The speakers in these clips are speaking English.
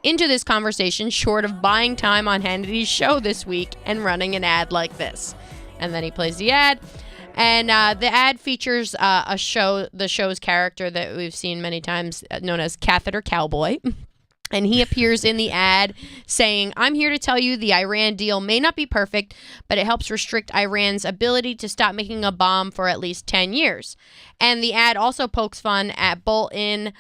into this conversation short of buying time on Hannity's show this week and running an ad like this. And then he plays the ad. And the ad features the show's character that we've seen many times, known as Catheter Cowboy. And he appears in the ad saying, "I'm here to tell you the Iran deal may not be perfect, but it helps restrict Iran's ability to stop making a bomb for at least 10 years. And the ad also pokes fun at Bolton,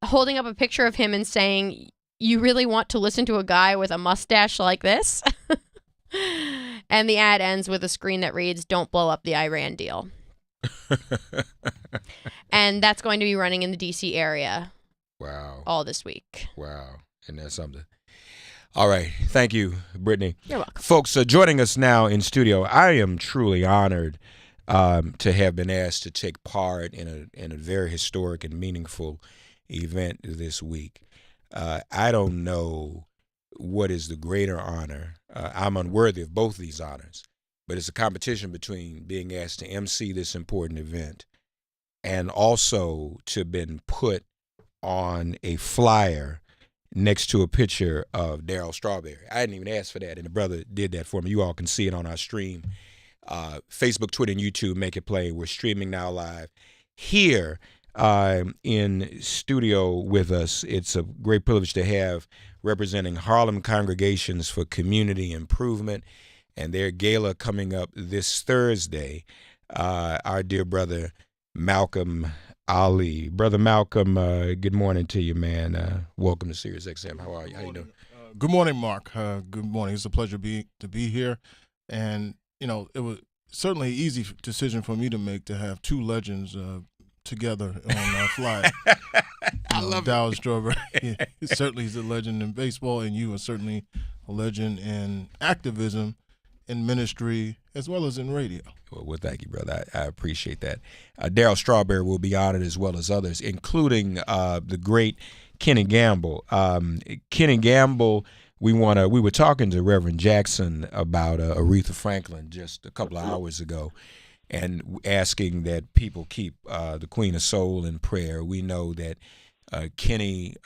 holding up a picture of him and saying, "You really want to listen to a guy with a mustache like this?" And the ad ends with a screen that reads, "Don't blow up the Iran deal." And that's going to be running in the D.C. area. Wow. All this week. Wow. And that's something. All right. Thank you, Brittany. You're welcome. Folks, joining us now in studio, I am truly honored to have been asked to take part in a very historic and meaningful event this week. I don't know what is the greater honor. I'm unworthy of both these honors, but it's a competition between being asked to MC this important event and also to have been put on a flyer next to a picture of Darryl Strawberry. I didn't even ask for that, and the brother did that for me. You all can see it on our stream. Facebook, Twitter, and YouTube make it play. We're streaming now live. Here in studio with us, it's a great privilege to have representing Harlem Congregations for Community Improvement and their gala coming up this Thursday, our dear brother Malcolm Ali. Brother Malcolm, good morning to you, man. Welcome to Sirius XM. How are you? How you doing? Good morning, Mark. Good morning. It's a pleasure to be here. And, you know, it was certainly an easy decision for me to make to have two legends together on fly. I love Darryl Strawberry. Certainly he's a legend in baseball, and you are certainly a legend in activism, in ministry, as well as in radio. Well, thank you, brother. I appreciate that. Darryl Strawberry will be honored as well as others, including the great Kenny Gamble. Kenny Gamble, we were talking to Reverend Jackson about Aretha Franklin just a couple of hours ago, and asking that people keep the Queen of Soul in prayer. We know that Kenny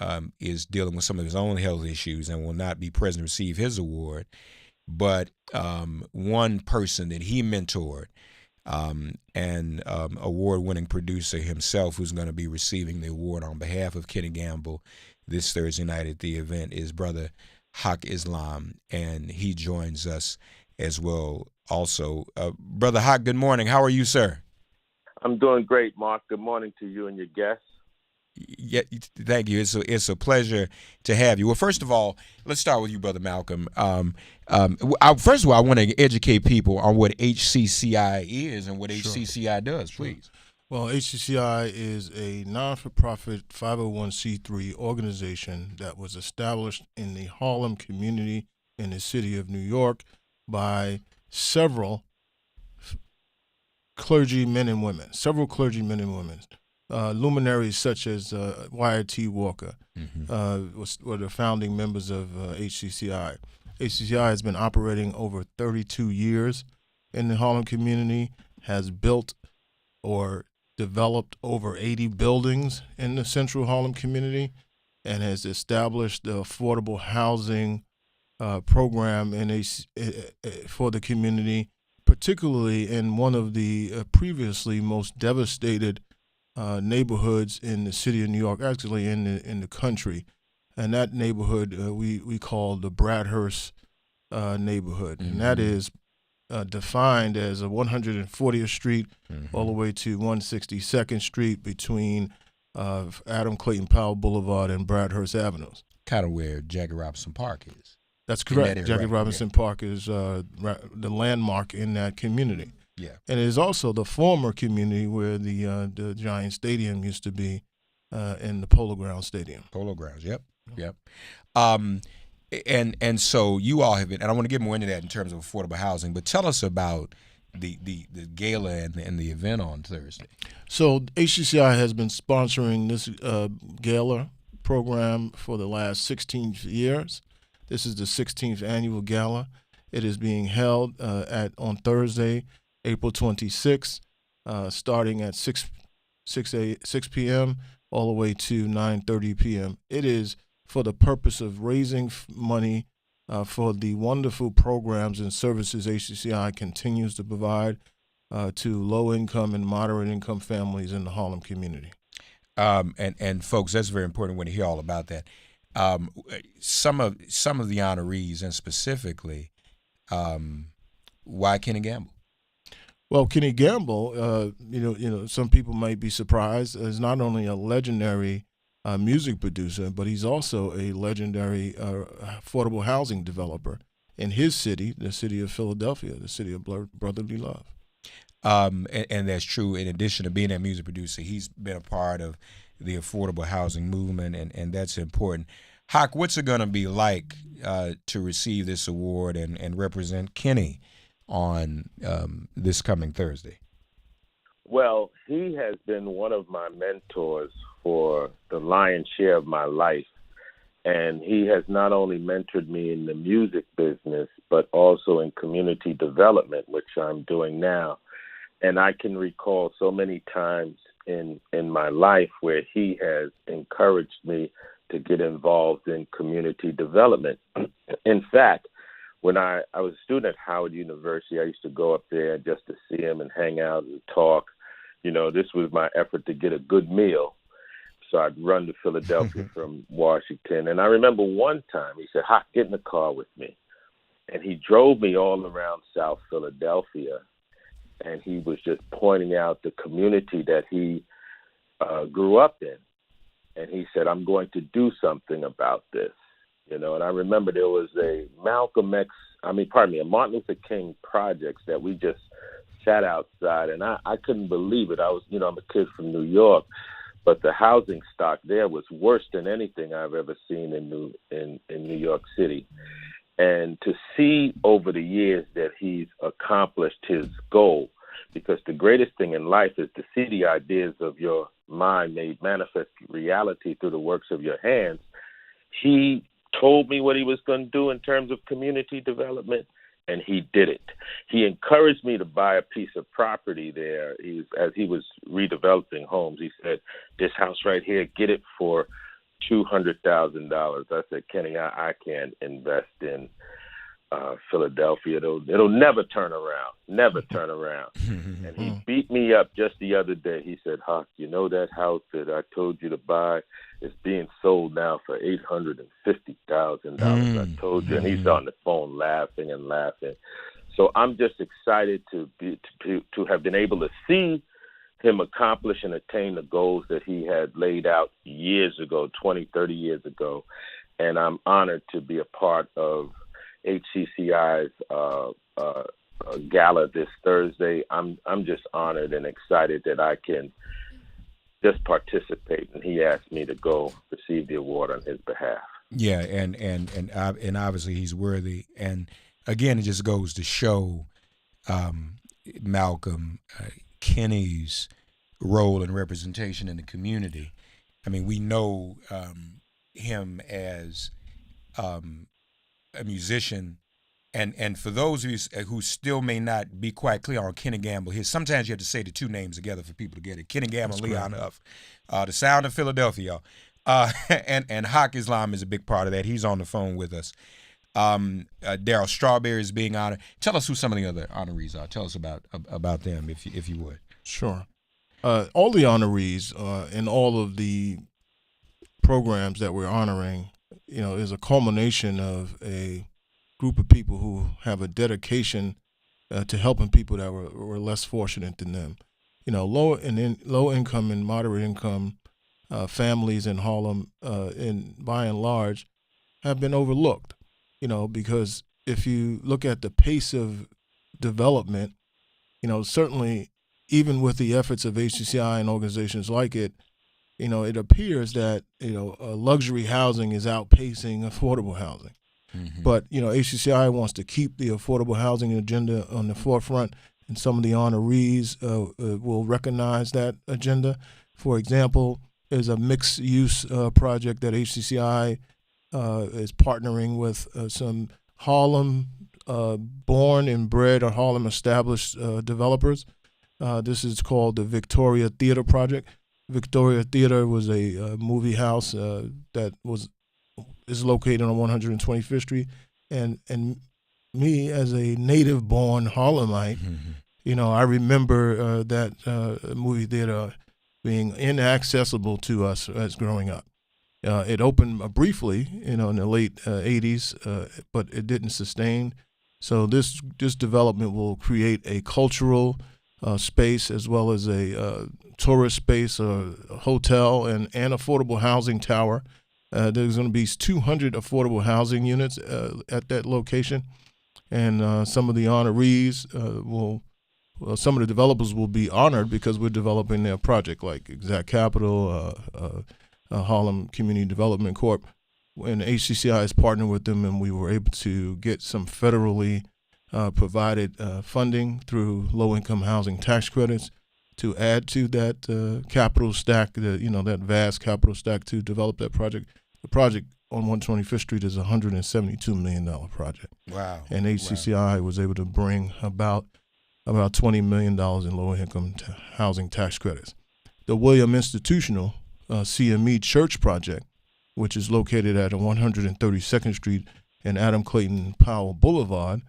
is dealing with some of his own health issues and will not be present to receive his award. But one person that he mentored, and award-winning producer himself, who's going to be receiving the award on behalf of Kenny Gamble this Thursday night at the event, is Brother Haqq Islam, and he joins us as well also. Brother Haqq, good morning. How are you, sir? I'm doing great, Mark. Good morning to you and your guests. Yeah, thank you. It's a pleasure to have you. Well, first of all, let's start with you, Brother Malcolm. First of all, I want to educate people on what HCCI is and what HCCI does, please. Well, HCCI is a non-for-profit 501c3 organization that was established in the Harlem community in the city of New York by several clergymen and women, luminaries such as Wyatt T. Walker were the founding members of HCCI. HCCI has been operating over 32 years in the Harlem community, has built or developed over 80 buildings in the central Harlem community, and has established the affordable housing program for the community, particularly in one of the previously most devastated neighborhoods in the city of New York, actually in the country, and that neighborhood we call the Bradhurst neighborhood, and that is defined as a 140th Street all the way to 162nd Street between Adam Clayton Powell Boulevard and Bradhurst Avenues. Kind of where Jackie Robinson Park is. That's correct. Jackie Robinson Park is the landmark in that community. Yeah, and it is also the former community where the Giant Stadium used to be, in the Polo Grounds Stadium. Polo Grounds, yep. And so you all have been, and I want to get more into that in terms of affordable housing, but tell us about the gala and the event on Thursday. So HCCI has been sponsoring this gala program for the last 16 years. This is the 16th annual gala. It is being held on Thursday, April 26th, starting at 6 p.m. all the way to 9:30 p.m. It is for the purpose of raising money for the wonderful programs and services HCCI continues to provide to low-income and moderate-income families in the Harlem community. And folks, that's very important when you hear all about that. Some of the honorees, and specifically, why Kenny Gamble? Well, Kenny Gamble, some people might be surprised, is not only a legendary music producer, but he's also a legendary affordable housing developer in his city, the city of Philadelphia, the city of brotherly love. And that's true. In addition to being a music producer, he's been a part of the affordable housing movement, and that's important. Haqq, what's it going to be like to receive this award and represent Kenny on this coming Thursday? Well, he has been one of my mentors for the lion's share of my life. And he has not only mentored me in the music business, but also in community development, which I'm doing now. And I can recall so many times in my life where he has encouraged me to get involved in community development. In fact, when I was a student at Howard University, I used to go up there just to see him and hang out and talk. This was my effort to get a good meal. So I'd run to Philadelphia from Washington. And I remember one time he said, "Haqq, get in the car with me." And he drove me all around South Philadelphia. And he was just pointing out the community that he grew up in. And he said, "I'm going to do something about this." And I remember there was a Martin Luther King projects that we just sat outside. And I couldn't believe it. I'm a kid from New York. But the housing stock there was worse than anything I've ever seen in New York City. And to see over the years that he's accomplished his goal, because the greatest thing in life is to see the ideas of your mind made manifest reality through the works of your hands. He told me what he was going to do in terms of community development, and he did it. He encouraged me to buy a piece of property there. As he was redeveloping homes, he said, "This house right here, get it for $200,000. I said, "Kenny, I can't invest in Philadelphia. It'll never turn around, never turn around." And he beat me up just the other day. He said, "Haqq, that house that I told you to buy is being sold now for $850,000. I told you." And he's on the phone laughing and laughing. So I'm just excited to have been able to see him accomplish and attain the goals that he had laid out years ago, 20, 30 years ago. And I'm honored to be a part of HCCI's gala this Thursday. I'm just honored and excited that I can just participate. And he asked me to go receive the award on his behalf. Yeah, and obviously he's worthy. And again, it just goes to show Malcolm, Kenny's role and representation in the community. I mean, we know him as a musician, and for those of you who still may not be quite clear on Kenny Gamble, sometimes you have to say the two names together for people to get it. Kenny Gamble, Leon Huff, the sound of Philadelphia, and Haqq Islam is a big part of that. He's on the phone with us. Darryl Strawberry is being honored. Tell us who some of the other honorees are. Tell us about them, if you would. Sure. All the honorees and all of the programs that we're honoring, is a culmination of a group of people who have a dedication to helping people that were less fortunate than them. Low income and moderate income families in Harlem, by and large, have been overlooked. Because if you look at the pace of development, certainly even with the efforts of HCCI and organizations like it, it appears that, luxury housing is outpacing affordable housing. Mm-hmm. But, HCCI wants to keep the affordable housing agenda on the forefront, and some of the honorees will recognize that agenda. For example, there's a mixed-use project that HCCI is partnering with some Harlem born and bred or Harlem established developers. This is called the Victoria Theater Project. Victoria Theater was a movie house that was is located on 125th Street, and me as a native-born Harlemite, I remember that movie theater being inaccessible to us as growing up. It opened briefly, in the late 80s, but it didn't sustain. So this development will create a cultural space as well as a tourist space, a hotel, and affordable housing tower. There's going to be 200 affordable housing units at that location, and some of the honorees some of the developers will be honored because we're developing their project, like Exact Capital, Harlem Community Development Corp. And HCCI is partnering with them, and we were able to get some federally provided funding through low-income housing tax credits to add to that capital stack, that vast capital stack to develop that project. The project on 125th Street is a $172 million project. Wow. And HCCI was able to bring about $20 million in low-income housing tax credits. The William Institutional CME Church Project, which is located at 132nd Street and Adam Clayton Powell Boulevard,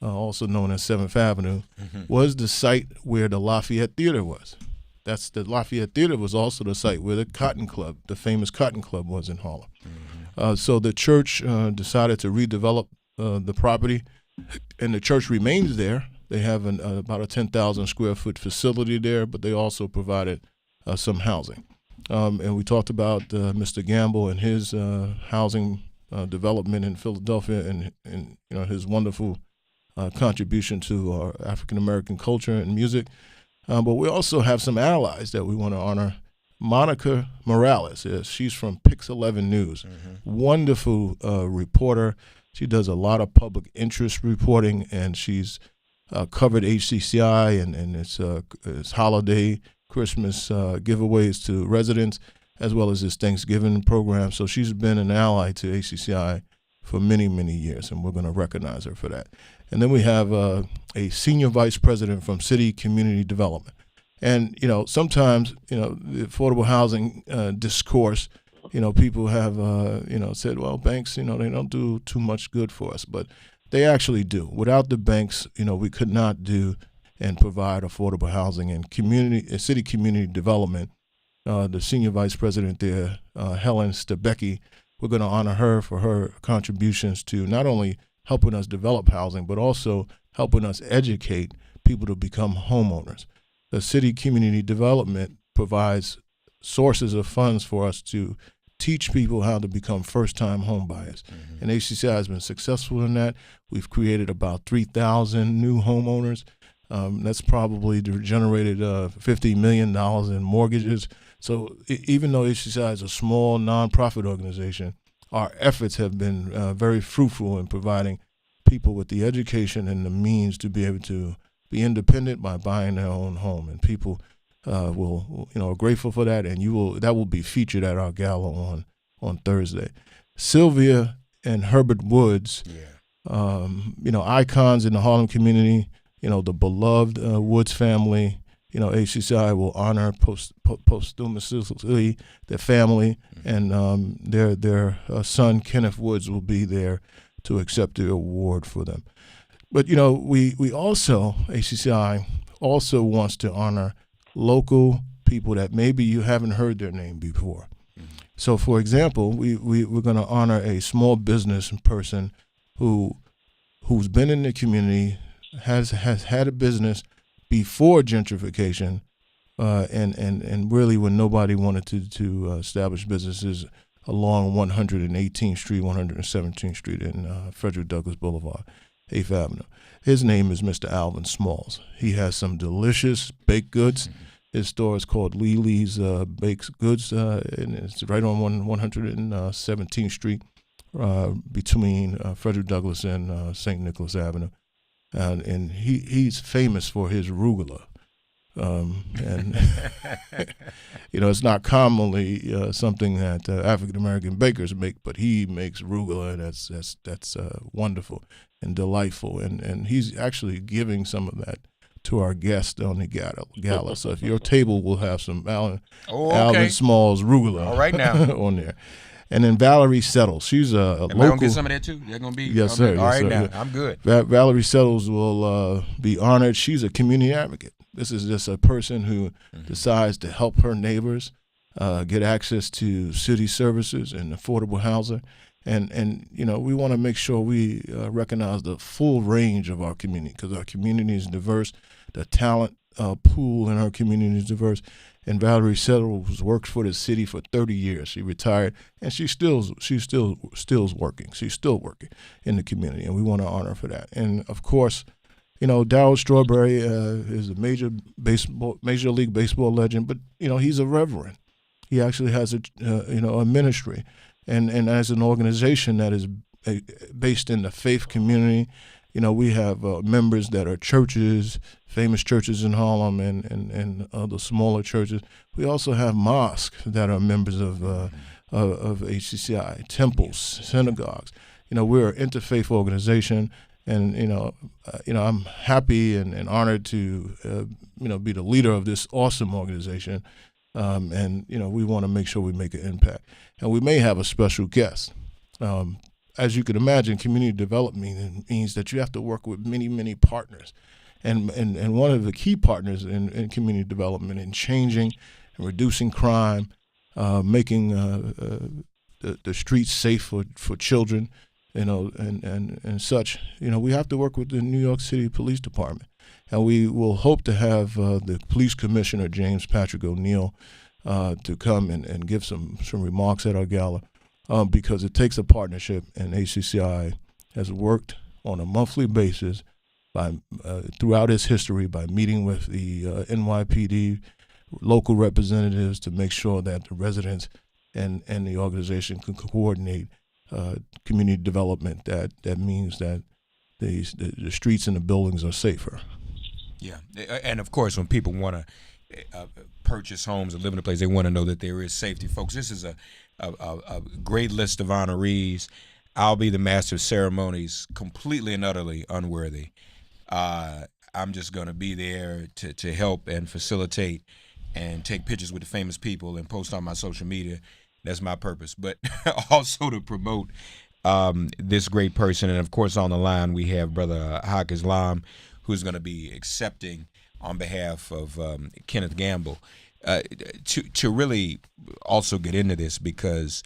also known as 7th Avenue, was the site where the Lafayette Theater was. The Lafayette Theater was also the site where the Cotton Club, the famous Cotton Club, was in Harlem. So the church decided to redevelop the property, and the church remains there. They have about a 10,000 square foot facility there, but they also provided some housing. And we talked about Mr. Gamble and his housing development in Philadelphia, and his wonderful contribution to our African American culture and music. But we also have some allies that we want to honor. Monica Morales, she's from Pix 11 News, wonderful reporter. She does a lot of public interest reporting, and she's covered HCCI and its holiday, Christmas giveaways to residents, as well as its Thanksgiving program. So she's been an ally to HCCI for many, many years, and we're going to recognize her for that. And then we have a senior vice president from City Community Development. And, sometimes, the affordable housing discourse, people have, said, well, banks, they don't do too much good for us, but they actually do. Without the banks, we could not do and provide affordable housing and city community development. The senior vice president there, Helen Stebecki, we're going to honor her for her contributions to not only helping us develop housing, but also helping us educate people to become homeowners. The city community development provides sources of funds for us to teach people how to become first-time home buyers. And HCCI has been successful in that. We've created about 3,000 new homeowners. That's probably generated $50 million in mortgages. So even though HCCI is a small nonprofit organization, our efforts have been very fruitful in providing people with the education and the means to be able to be independent by buying their own home. And people are grateful for that, and that will be featured at our gala on Thursday. Sylvia and Herbert Woods, icons in the Harlem community. The beloved Woods family. HCCI will honor posthumously their family, and their son Kenneth Woods will be there to accept the award for them. But we also, HCCI also wants to honor local people that maybe you haven't heard their name before. So, for example, we're going to honor a small business person who's been in the community, has had a business before gentrification, and really when nobody wanted to establish businesses along 118th Street, 117th Street, and Frederick Douglass Boulevard, 8th Avenue. His name is Mr. Alvin Smalls. He has some delicious baked goods. His store is called Lily's Baked Goods, and it's right on 117th Street, between Frederick Douglass and St. Nicholas Avenue. And he's famous for his arugula. And it's not commonly something that African American bakers make, but he makes arugula, and that's wonderful and delightful. And he's actually giving some of that to our guests on the gala. So if your table will have some Alvin Smalls arugula all right now on there. And then Valerie Settles. She's a Am local. I gonna get some of that too? They're gonna be. Yes, sir. All right, sir. now Yeah. I'm good. Valerie Settles will be honored. She's a community advocate. This is just a person who decides to help her neighbors get access to city services and affordable housing. And we want to make sure we recognize the full range of our community, because our community is diverse. The talent pool in our community is diverse. And Valerie Settles worked for the city for 30 years. She retired, and she's still working. She's still working in the community, and we want to honor her for that. And of course, Darryl Strawberry is a major league baseball legend, but he's a reverend. He actually has a ministry, and as an organization that is based in the faith community. We have members that are churches, famous churches in Harlem, and other smaller churches. We also have mosques that are members of HCCI, temples, synagogues. We're an interfaith organization, and I'm happy and honored to be the leader of this awesome organization. And we want to make sure we make an impact, and we may have a special guest. As you can imagine, community development means that you have to work with many, many partners. And one of the key partners in community development, in changing and reducing crime, making the streets safe for children, and such. We have to work with the New York City Police Department. And we will hope to have the police commissioner, James Patrick O'Neill, to come and give some remarks at our gala. Because it takes a partnership, and HCCI has worked on a monthly basis throughout its history by meeting with the NYPD, local representatives, to make sure that the residents and the organization can coordinate community development. That means that the streets and the buildings are safer. Yeah, and of course, when people want to purchase homes and live in a place, they want to know that there is safety. Folks, this is a great list of honorees. I'll be the master of ceremonies, completely and utterly unworthy. I'm just going to be there to help and facilitate and take pictures with the famous people and post on my social media. That's my purpose. But also to promote this great person. And, of course, on the line we have Brother Haqq Islam, who's going to be accepting on behalf of Kenneth Gamble. To really also get into this, because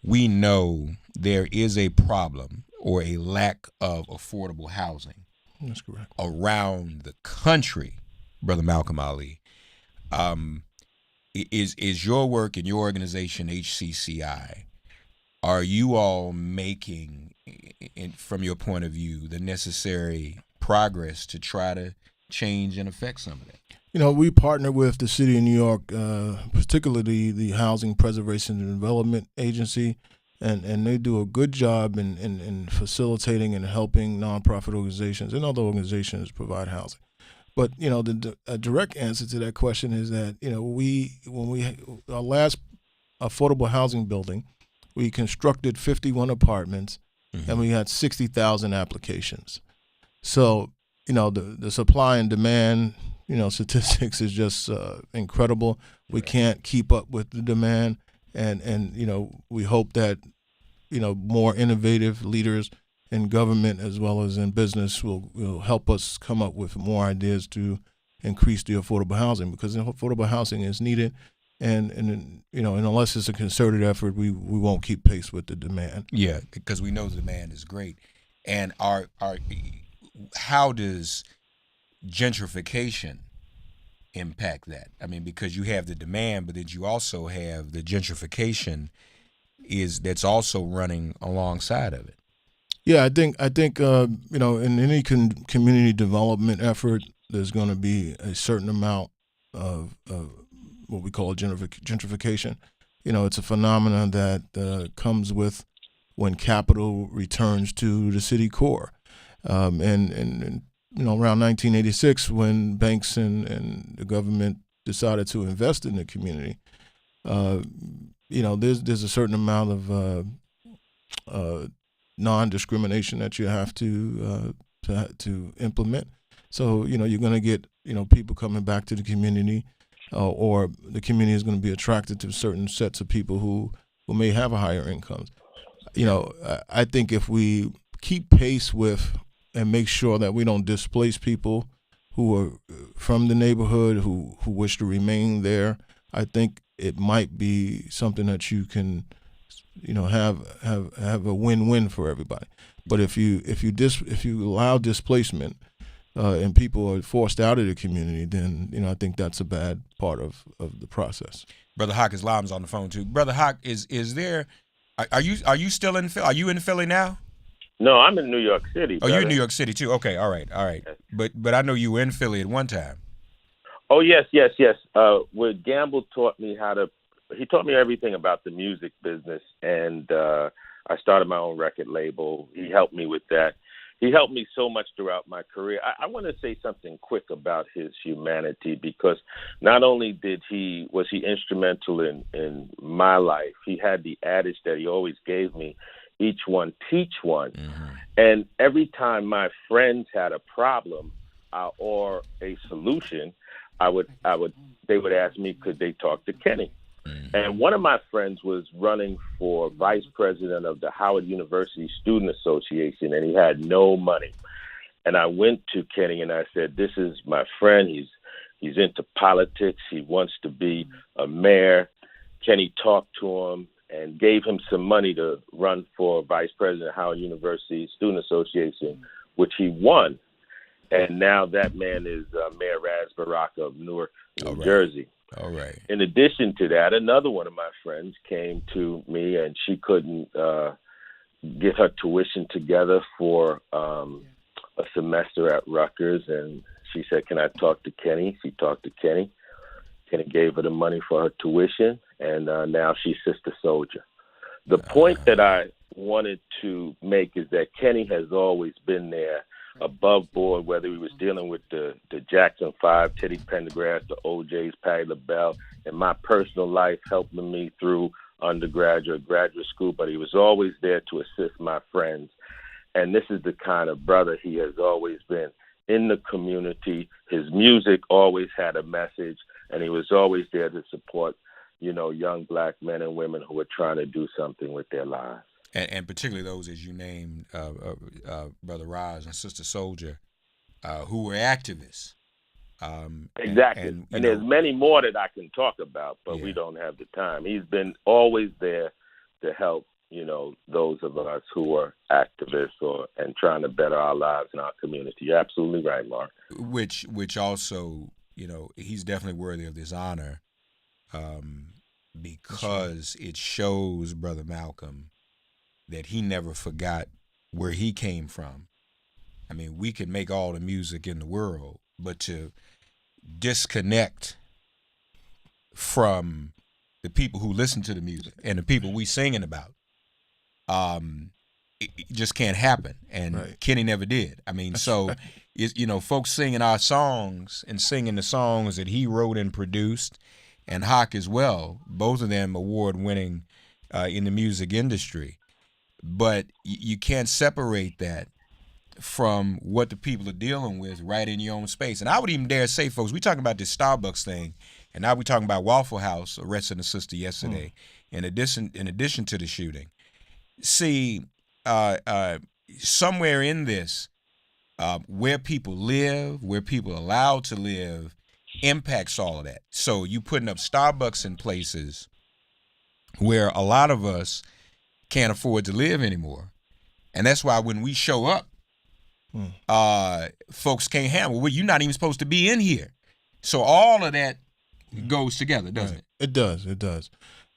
we know there is a problem or a lack of affordable housing. That's correct. Around the country, Brother Malcolm Ali. Is your work and your organization, HCCI, are you all making, from your point of view, the necessary progress to try to change and affect some of that? We partner with the city of New York, particularly the Housing Preservation and Development Agency, and they do a good job in facilitating and helping nonprofit organizations and other organizations provide housing. But a direct answer to that question is that our last affordable housing building, we constructed 51 apartments, and we had 60,000 applications. So the supply and demand statistics is just incredible. We can't keep up with the demand, and we hope that more innovative leaders in government as well as in business will help us come up with more ideas to increase the affordable housing, because affordable housing is needed, and unless it's a concerted effort, we won't keep pace with the demand. Yeah, because we know the demand is great, and how does gentrification impact that? I mean, because you have the demand, but then you also have the gentrification that's also running alongside of it. Yeah, I think in any community development effort, there's going to be a certain amount of what we call gentrification. It's a phenomenon that comes with when capital returns to the city core, and around 1986, when banks and the government decided to invest in the community, there's a certain amount of non-discrimination that you have to implement. So you're going to get people coming back to the community, or the community is going to be attracted to certain sets of people who who may have a higher income. I think if we keep pace with and make sure that we don't displace people who are from the neighborhood who wish to remain there, I think it might be something that you can, have a win-win for everybody. But if you allow displacement and people are forced out of the community, then I think that's a bad part of the process. Brother Haqq Islam's on the phone too. Brother Haqq, is there? Are you still in Philly? Are you in Philly now? No, I'm in New York City. Oh, you're in New York City too. Okay, all right. Yes. But I know you were in Philly at one time. Oh yes. Where Gamble taught me he taught me everything about the music business, and I started my own record label. He helped me with that. He helped me so much throughout my career. I want to say something quick about his humanity, because not only was he instrumental in my life, he had the adage that he always gave me, each one teach one. Mm-hmm. And every time my friends had a problem or a solution, they would ask me, could they talk to Kenny? And one of my friends was running for vice president of the Howard University Student Association, and he had no money. And I went to Kenny and I said, this is my friend. He's into politics. He wants to be a mayor. Kenny talked to him and gave him some money to run for vice president of Howard University Student Association, which he won. And now that man is Mayor Raz Baraka of Newark, New Jersey. All right. In addition to that, another one of my friends came to me, and she couldn't get her tuition together for a semester at Rutgers, and she said, can I talk to Kenny? She talked to Kenny. Kenny gave her the money for her tuition, and now she's Sister Soldier. The point that I wanted to make is that Kenny has always been there above board, whether he was dealing with the Jackson 5, Teddy Pendergrass, the OJs, Patti LaBelle, in my personal life, helping me through undergraduate, graduate school, but he was always there to assist my friends. And this is the kind of brother he has always been in the community. His music always had a message, and he was always there to support, young black men and women who were trying to do something with their lives. And particularly those, as you named, Brother Raz and Sister Soldier, who were activists. Exactly. And there's many more that I can talk about, but we don't have the time. He's been always there to help, those of us who are activists and trying to better our lives in our community. You're absolutely right, Mark. Which also, he's definitely worthy of this honor because it shows Brother Malcolm that he never forgot where he came from. I mean, we could make all the music in the world, but to disconnect from the people who listen to the music and the people we singing about, it just can't happen. And Kenny never did. I mean, so, folks singing our songs and singing the songs that he wrote and produced, and Haqq as well, both of them award-winning in the music industry. But you can't separate that from what the people are dealing with right in your own space. And I would even dare say, folks, we talking about this Starbucks thing, and now we're talking about Waffle House arresting a sister yesterday, in addition to the shooting. See, somewhere in this, where people live, where people are allowed to live, impacts all of that. So you putting up Starbucks in places where a lot of us can't afford to live anymore. And that's why when we show up, folks can't handle, well, you're not even supposed to be in here. So all of that goes together, doesn't it? It does.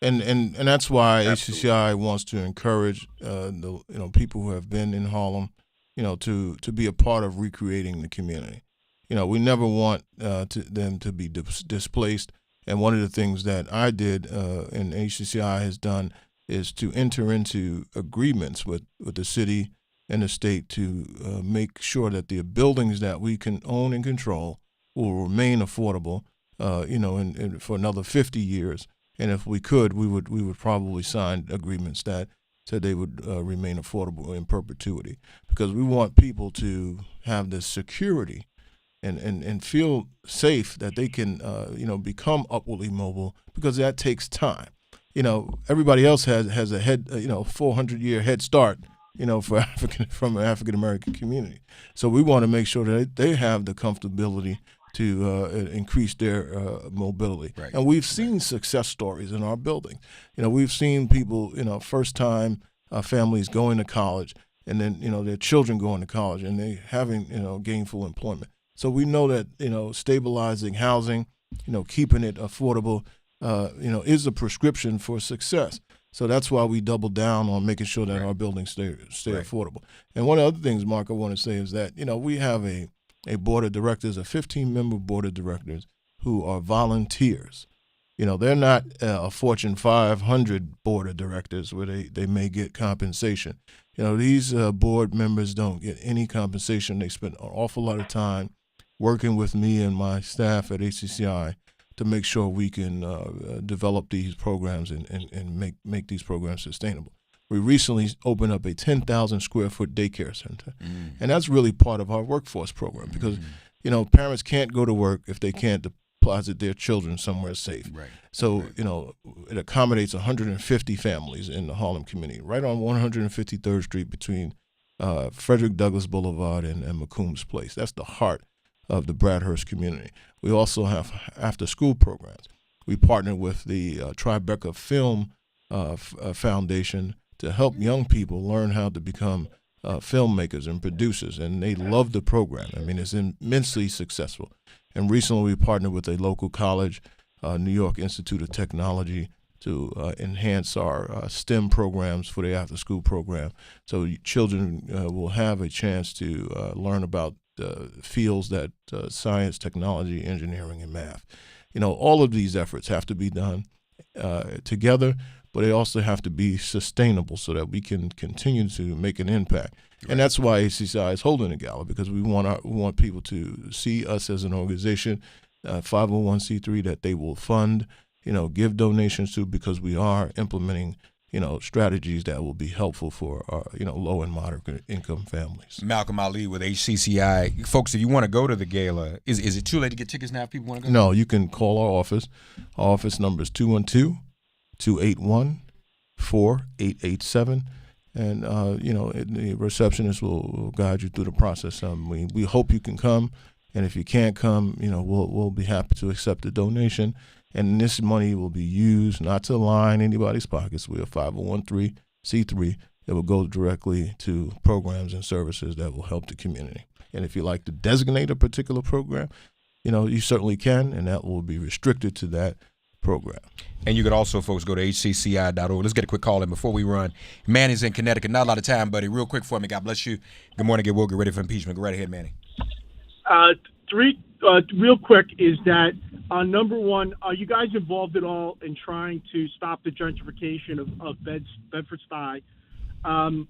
And that's why HCCI wants to encourage the people who have been in Harlem, to be a part of recreating the community. We never want them to be displaced. And one of the things that I did and HCCI has done is to enter into agreements with the city and the state to make sure that the buildings that we can own and control will remain affordable, and for another 50 years. And if we could, we would probably sign agreements that said they would remain affordable in perpetuity, because we want people to have the security and feel safe that they can, become upwardly mobile, because that takes time. everybody else has a 400-year head start, for from an African American community. So we want to make sure that they have the comfortability to increase their mobility. Right. And we've seen success stories in our building. We've seen people, first time families going to college, and then, their children going to college, and they having, gainful employment. So we know that, stabilizing housing, keeping it affordable, is a prescription for success. So that's why we double down on making sure that our buildings stay affordable. And one of the other things, Mark, I want to say is that, we have a board of directors, a 15-member board of directors who are volunteers. They're not a Fortune 500 board of directors where they may get compensation. These board members don't get any compensation. They spend an awful lot of time working with me and my staff at HCCI to make sure we can develop these programs and make these programs sustainable. We recently opened up a 10,000 square foot daycare center, and that's really part of our workforce program because, parents can't go to work if they can't deposit their children somewhere safe. Right. So, it accommodates 150 families in the Harlem community, right on 153rd Street between Frederick Douglass Boulevard and McCombs Place. That's the heart of the Bradhurst community. We also have after-school programs. We partner with the Tribeca Film Foundation to help young people learn how to become filmmakers and producers, and they love the program. I mean, it's immensely successful. And recently we partnered with a local college, New York Institute of Technology, to enhance our STEM programs for the after-school program. So children will have a chance to learn about fields that science, technology, engineering, and math. All of these efforts have to be done together, but they also have to be sustainable so that we can continue to make an impact. Right. And that's why HCCI is holding a gala, because we want people to see us as an organization, 501c3 that they will fund, give donations to, because we are implementing strategies that will be helpful for our, low and moderate income families. Malcolm Ali with HCCI. Folks, if you want to go to the gala, is it too late to get tickets now if people want to go? No, you can call our office. Our office number is 212-281-4887. And, the receptionist will guide you through the process. We hope you can come. And if you can't come, we'll be happy to accept the donation. And this money will be used not to line anybody's pockets. We're a 501c3 that will go directly to programs and services that will help the community. And if you like to designate a particular program, you certainly can, and that will be restricted to that program. And you could also, folks, go to hcci.org. Let's get a quick call in before we run. Manny's in Connecticut. Not a lot of time, buddy. Real quick for me. God bless you. Good morning. We'll get ready for impeachment. Go right ahead, Manny. Three real quick is that number one, are you guys involved at all in trying to stop the gentrification of Bedford-Stuy? And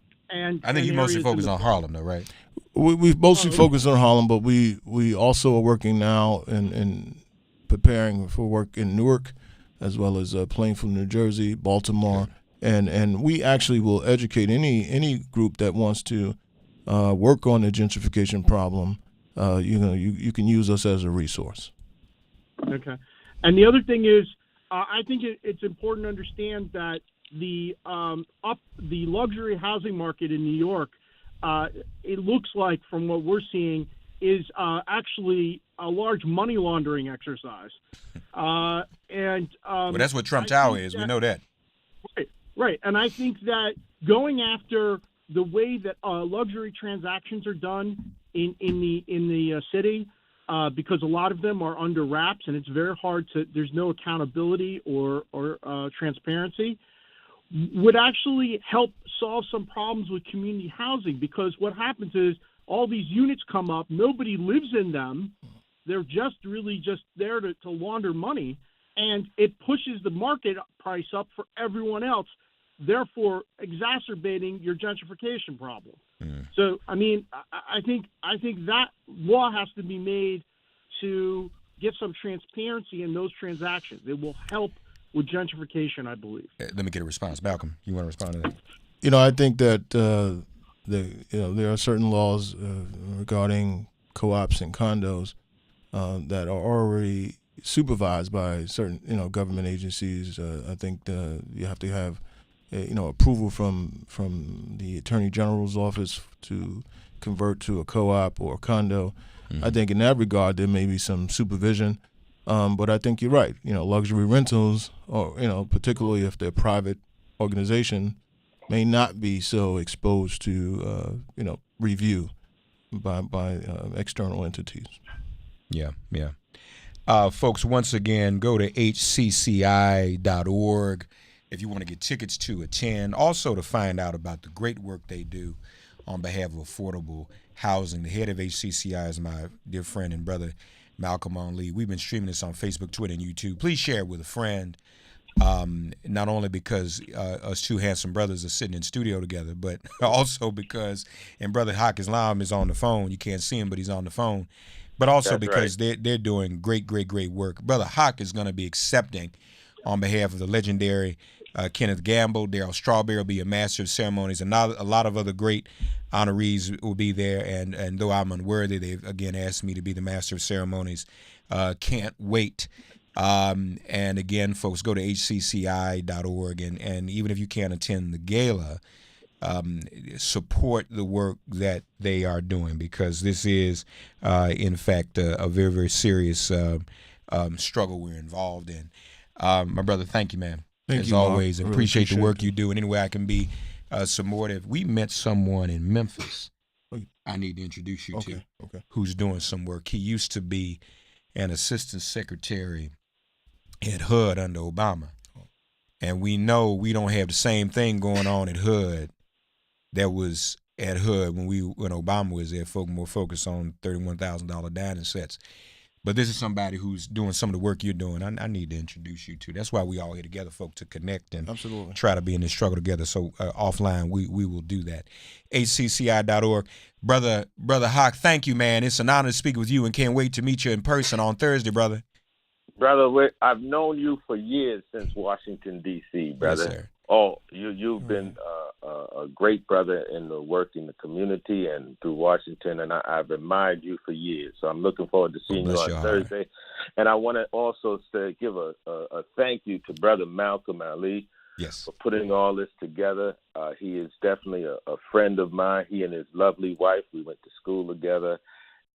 I think you mostly focus on Harlem, though, right? We've mostly focused on Harlem, but we also are working now in preparing for work in Newark, as well as Plainfield, New Jersey, Baltimore, and we actually will educate any group that wants to work on the gentrification problem. You can use us as a resource. Okay. And the other thing is, I think it's important to understand that the luxury housing market in New York, it looks like from what we're seeing is actually a large money laundering exercise. Well, that's what Trump Tower is. We know that. Right. And I think that going after the way that luxury transactions are done in the city, because a lot of them are under wraps and it's very hard there's no accountability or transparency, would actually help solve some problems with community housing. Because what happens is all these units come up, nobody lives in them, they're just there to launder money, and it pushes the market price up for everyone else, therefore exacerbating your gentrification problem. So, I mean, I think that law has to be made to get some transparency in those transactions. It will help with gentrification, I believe. Let me get a response. Malcolm, you want to respond to that? I think that there are certain laws regarding co-ops and condos that are already supervised by certain government agencies. I think you have to have approval from the Attorney General's office to convert to a co-op or a condo. Mm-hmm. I think in that regard there may be some supervision, but I think you're right. Luxury rentals, or particularly if they're private organization, may not be so exposed to review by external entities. Yeah. Folks, once again, go to hcci.org if you want to get tickets to attend. Also to find out about the great work they do on behalf of affordable housing. The head of HCCI is my dear friend and brother, Malcolm Lee. We've been streaming this on Facebook, Twitter, and YouTube. Please share it with a friend. Not only because us two handsome brothers are sitting in studio together, but also because, and Brother Haqq Islam is on the phone. You can't see him, but he's on the phone. But also because they're doing great work. Brother Haqq is going to be accepting on behalf of the legendary Kenneth Gamble. Daryl Strawberry will be a master of ceremonies, and a lot of other great honorees will be there. And though I'm unworthy, they've again asked me to be the master of ceremonies. Can't wait. And again, folks, go to hcci.org, and even if you can't attend the gala, support the work that they are doing, because this is, in fact, a very, very serious struggle we're involved in. My brother, thank you, man. Thank as you, always, Mark. and appreciate the work you do. And any way I can be supportive. We met someone in Memphis I need to introduce you to, who's doing some work. He used to be an assistant secretary at HUD under Obama. And we know we don't have the same thing going on at HUD that was at HUD when Obama was there. Folk more focused on $31,000 dining sets. But this is somebody who's doing some of the work you're doing. I need to introduce you to. That's why we all here together, folk, to connect and try to be in this struggle together. So offline, we will do that. HCCI.org. Brother Haqq, thank you, man. It's an honor to speak with you, and can't wait to meet you in person on Thursday, brother. Brother, I've known you for years, since Washington, D.C., brother. Yes, sir. Oh, you've been a great brother in the work in the community and through Washington, and I've admired you for years. So I'm looking forward to seeing you on Thursday. And I want to also give a thank you to Brother Malcolm Lee for putting all this together. He is definitely a friend of mine. He and his lovely wife, we went to school together,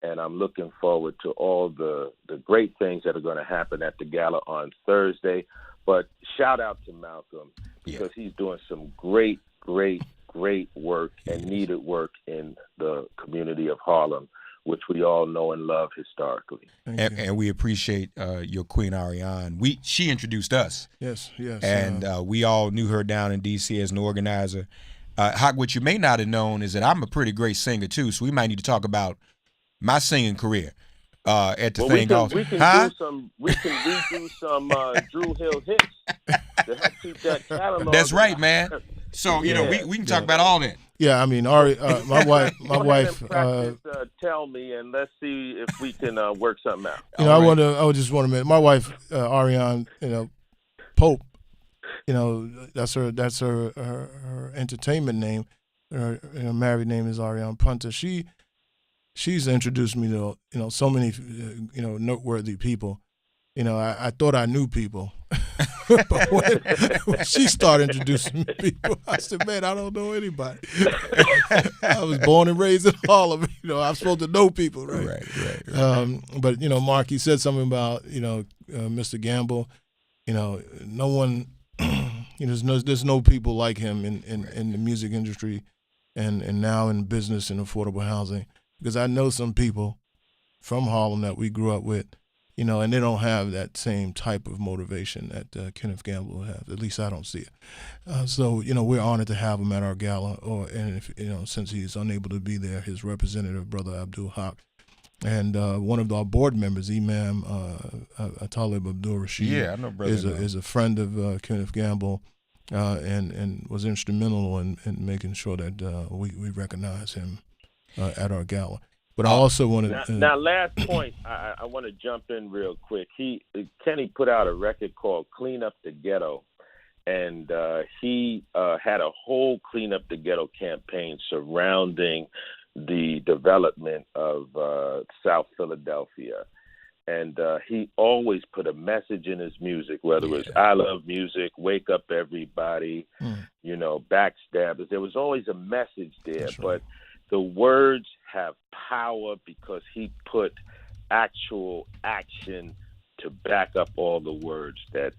and I'm looking forward to all the great things that are going to happen at the gala on Thursday. But shout out to Malcolm, because he's doing some great work and needed work in the community of Harlem, which we all know and love historically. And we appreciate your Queen Ariane. She introduced us. Yes. And we all knew her down in D.C. as an organizer. Haqq, what you may not have known is that I'm a pretty great singer, too, so we might need to talk about my singing career. At the thing also. We can redo some Drew Hill hits to help keep that catalog. That's right, man. So we can talk about all that. Yeah, I mean, my wife. Tell me, and let's see if we can work something out. I just want to mention my wife, Ariane. Pope. That's her entertainment name. Her married name is Ariane Punter. She's introduced me to so many noteworthy people. I thought I knew people, but when she started introducing me to people, I said, "Man, I don't know anybody." I was born and raised in Harlem. I'm supposed to know people, right? Right. But Mark, you said something about Mr. Gamble. No one. There's no people like him in the music industry, and now in business and affordable housing. Because I know some people from Harlem that we grew up with, and they don't have that same type of motivation that Kenneth Gamble has. At least I don't see it. So we're honored to have him at our gala. And if, since he's unable to be there, his representative, Brother Abdul Haqq, and one of our board members, Imam Talib Abdul Rashid, I know Brother is a friend of Kenneth Gamble, and was instrumental in making sure that we recognize him at our gala. But I also want to now last point, I want to jump in real quick. Kenny put out a record called Clean Up the Ghetto, and he had a whole Clean Up the Ghetto campaign surrounding the development of South Philadelphia. And he always put a message in his music, whether it was I Love Music, Wake Up Everybody, you know, Backstabbers. There was always a message there. That's right. But the words have power because he put actual action to back up all the words that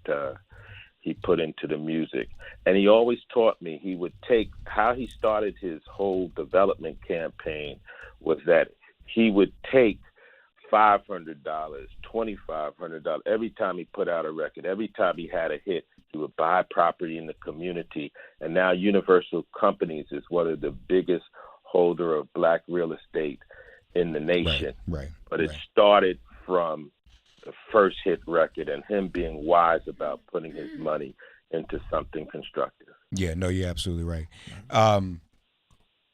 he put into the music. And he always taught me, he would take, how he started his whole development campaign was that he would take $500, $2,500 every time he put out a record. Every time he had a hit, he would buy property in the community. And now Universal Companies is one of the biggest holder of black real estate in the nation. Right. But it started from the first hit record and him being wise about putting his money into something constructive. Yeah, no, you're absolutely right. You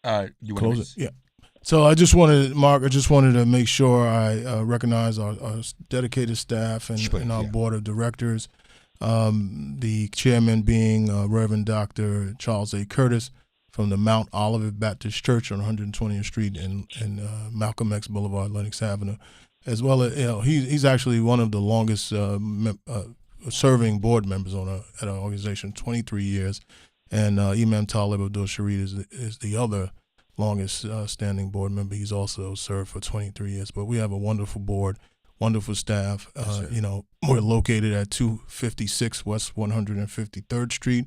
want Close it? Yeah. So I just wanted, Mark, to make sure I recognize our dedicated staff and our board of directors. The chairman being Reverend Dr. Charles A. Curtis from the Mount Olivet Baptist Church on 120th Street and Malcolm X Boulevard, Lenox Avenue, as well as he's actually one of the longest serving board members at our organization, 23 years, and Imam Talib Abdul Sharid is the other longest standing board member. He's also served for 23 years. But we have a wonderful board, wonderful staff. We're located at 256 West 153rd Street,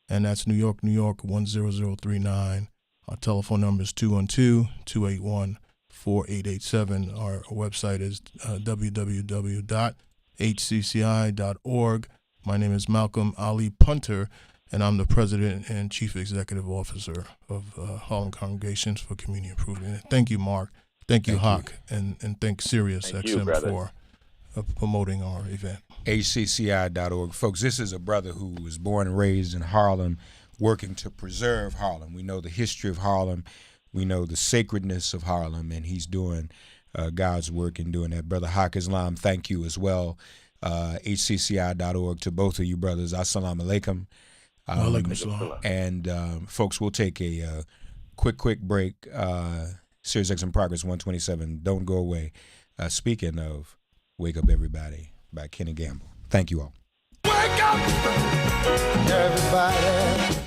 and that's New York, 10039. Our telephone number is 212-281-4887. Our website is www.hcci.org. My name is Malcolm Ali Punter, and I'm the president and chief executive officer of Harlem Congregations for Community Improvement. Thank you, Mark. Thank you, Haqq, and thank Sirius XM for promoting our event. HCCI.org. Folks, this is a brother who was born and raised in Harlem, working to preserve Harlem. We know the history of Harlem. We know the sacredness of Harlem, and he's doing God's work in doing that. Brother Haqq Islam, thank you as well. HCCI.org to both of you brothers. Assalamu alaikum. And folks, we'll take a quick break. Sirius XM Progress 127. Don't go away. Speaking of Wake Up Everybody by Kenny Gamble. Thank you all. Wake up, everybody.